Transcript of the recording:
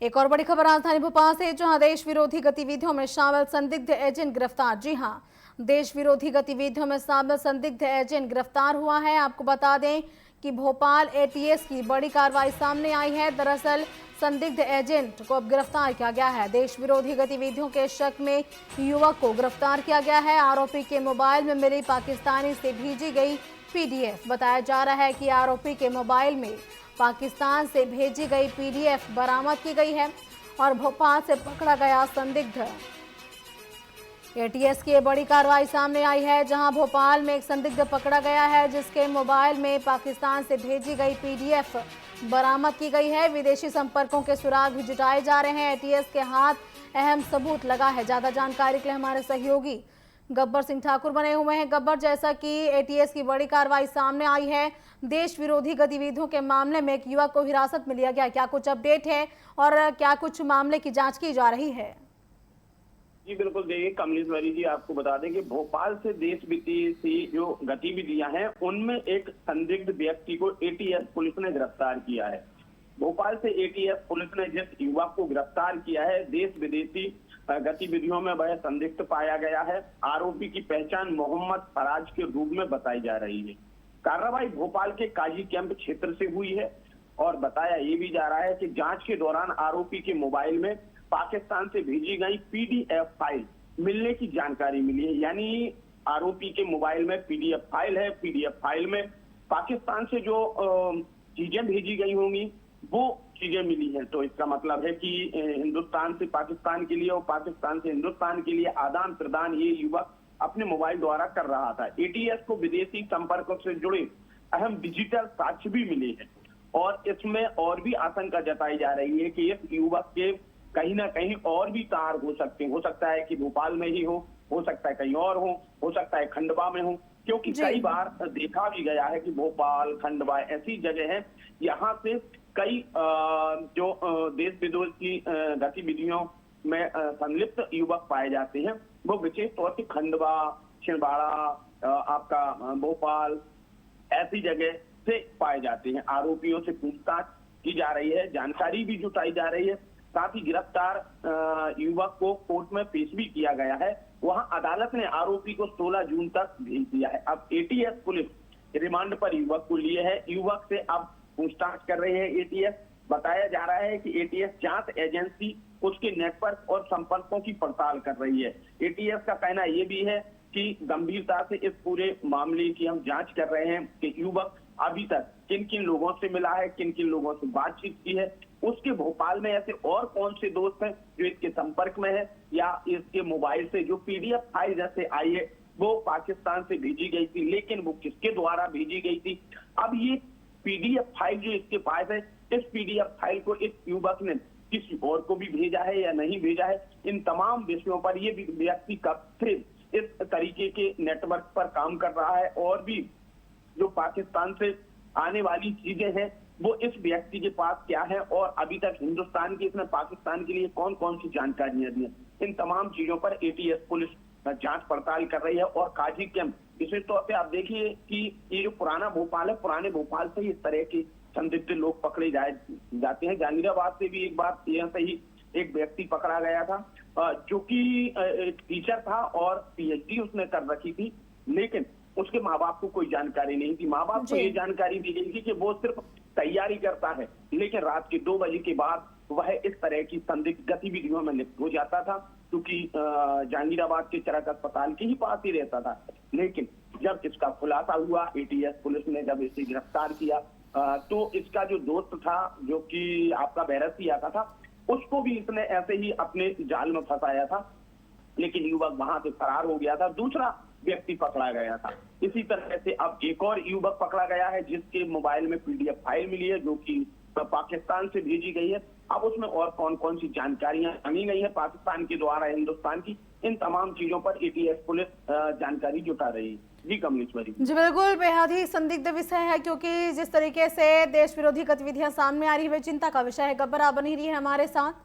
एक और बड़ी खबर राजधानी भोपाल से, जहां देश विरोधी गतिविधियों में शामिल संदिग्ध एजेंट गिरफ्तार। जी हां, देश विरोधी गतिविधियों में शामिल संदिग्ध एजेंट गिरफ्तार हुआ है। आपको बता दें कि भोपाल एटीएस की बड़ी कार्रवाई सामने आई है। दरअसल संदिग्ध एजेंट को अब गिरफ्तार किया गया है। देश विरोधी गतिविधियों के शक में युवक को गिरफ्तार किया गया है। आरोपी के मोबाइल में मिली पाकिस्तानी से भेजी गई पीडीएफ। बताया जा रहा है कि आरोपी के मोबाइल में पाकिस्तान से भेजी गई पीडीएफ बरामद की गई है और भोपाल से पकड़ा गया संदिग्ध। एटीएस की बड़ी कार्रवाई सामने आई है, जहां भोपाल में एक संदिग्ध पकड़ा गया है जिसके मोबाइल में पाकिस्तान से भेजी गई पीडीएफ बरामद की गई है। विदेशी संपर्कों के सुराग भी जुटाए जा रहे हैं। एटीएस के हाथ अहम सबूत लगा है। ज्यादा जानकारी के लिए हमारे सहयोगी गब्बर सिंह ठाकुर बने हुए हैं। गब्बर, जैसा कि एटीएस की बड़ी कार्रवाई सामने आई है, देश विरोधी गतिविधियों के मामले में एक युवक को हिरासत में लिया गया, क्या कुछ अपडेट है और क्या कुछ मामले की जांच की जा रही है? जी बिल्कुल, देखिए कमलेश्वरी जी, आपको बता दें कि भोपाल से देश विदेशी जो गतिविधियां हैं उनमें एक संदिग्ध व्यक्ति को एटीएस पुलिस ने गिरफ्तार किया है। भोपाल से एटीएस पुलिस ने जिस युवक को गिरफ्तार किया है, देश विदेशी गतिविधियों में वह संदिग्ध पाया गया है। आरोपी की पहचान मोहम्मद फराज के रूप में बताई जा रही है। कार्रवाई भोपाल के काजी कैंप क्षेत्र से हुई है और बताया ये भी जा रहा है कि जांच के दौरान आरोपी के मोबाइल में पाकिस्तान से भेजी गई पीडीएफ फाइल मिलने की जानकारी मिली है। यानी आरोपी के मोबाइल में पीडीएफ फाइल है। पीडीएफ फाइल में पाकिस्तान से जो चीजें भेजी गई होंगी वो चीजें मिली हैं। तो इसका मतलब है कि हिंदुस्तान से पाकिस्तान के लिए और पाकिस्तान से हिंदुस्तान के लिए आदान प्रदान ये युवक अपने मोबाइल द्वारा कर रहा था। एटीएस को विदेशी संपर्कों से जुड़े अहम डिजिटल साक्ष्य भी मिले हैं और इसमें और भी आशंका जताई जा रही है कि इस युवक के कहीं ना कहीं और भी तार हो सकते हैं। हो सकता है कि भोपाल में ही हो सकता है कहीं और हो सकता है खंडवा में हो, क्योंकि कई बार देखा भी गया है कि भोपाल, खंडवा ऐसी जगह है यहाँ से कई जो देश विदेशी गतिविधियों में संलिप्त युवक पाए जाते हैं। वो विशेष तौर से खंडवा, छिंदवाड़ा, आपका भोपाल ऐसी जगह से पाए जाते हैं। आरोपियों से पूछताछ की जा रही है, जानकारी भी जुटाई जा रही है। साथ ही गिरफ्तार युवक को कोर्ट में पेश भी किया गया है। वहां अदालत ने आरोपी को 16 जून तक भेज दिया है। अब एटीएस पुलिस रिमांड पर युवक को लिए है। युवक से अब पूछताछ कर रहे हैं एटीएस। बताया जा रहा है कि एटीएस जांच एजेंसी उसके नेटवर्क और संपर्कों की पड़ताल कर रही है। एटीएस का कहना यह भी है कि गंभीरता से इस पूरे मामले की हम जांच कर रहे हैं कि युवक अभी तक किन किन लोगों से मिला है, किन किन लोगों से बातचीत की है, उसके भोपाल में ऐसे और कौन से दोस्त हैं जो इसके संपर्क में है, या इसके मोबाइल से जो पीडीएफ फाइल जैसे आई है वो पाकिस्तान से भेजी गई थी, लेकिन वो किसके द्वारा भेजी गई थी। अब ये पीडीएफ फाइल जो इसके पास है, इस पीडीएफ फाइल को इस युवक ने किसी और को भी भेजा है या नहीं भेजा है, इन तमाम विषयों पर ये व्यक्ति कब से इस तरीके के नेटवर्क पर काम कर रहा है और भी जो पाकिस्तान से आने वाली चीजें हैं वो इस व्यक्ति के पास क्या है और अभी तक हिंदुस्तान की, इसने पाकिस्तान के लिए कौन कौन सी जानकारियां दी हैं, इन तमाम चीजों पर एटीएस पुलिस जांच पड़ताल कर रही है। और काजी कैंप विशेष तौर पे आप देखिए कि ये जो पुराना भोपाल है, पुराने भोपाल से इस तरह के संदिग्ध लोग पकड़े जाते हैं। जहांगीराबाद से भी एक बार यहाँ से ही एक व्यक्ति पकड़ा गया था जो कि टीचर था और पीएचडी उसने कर रखी थी, लेकिन उसके माँ बाप को कोई जानकारी नहीं थी। माँ बाप को ये जानकारी दी गई थी कि वो सिर्फ तैयारी करता है, लेकिन रात के 2 बजे के बाद वह इस तरह की संदिग्ध गतिविधियों में लिप्त हो जाता था, क्योंकि जहांगीराबाद के चरक अस्पताल के ही पास ही रहता था। लेकिन जब इसका खुलासा हुआ, एटीएस पुलिस ने जब इसे गिरफ्तार किया तो इसका जो दोस्त था जो कि आपका बैरसिया का था, उसको भी इसने ऐसे ही अपने जाल में फंसाया था, लेकिन युवक वहां से फरार हो गया था। दूसरा व्यक्ति पकड़ा गया था। इसी तरह से अब एक और युवक पकड़ा गया है जिसके मोबाइल में पीडीएफ फाइल मिली है जो कि पाकिस्तान से भेजी गई है। अब उसमें और कौन कौन सी जानकारियां मांगी गई है पाकिस्तान के द्वारा हिंदुस्तान की, इन तमाम चीजों पर एटीएस पुलिस जानकारी जुटा रही है। जी कमलेश्वरी जी बिल्कुल, बेहद ही संदिग्ध विषय है, क्योंकि जिस तरीके से देश विरोधी गतिविधियां सामने आ रही है चिंता का विषय है। गब्बर, आप बनी रही है हमारे साथ।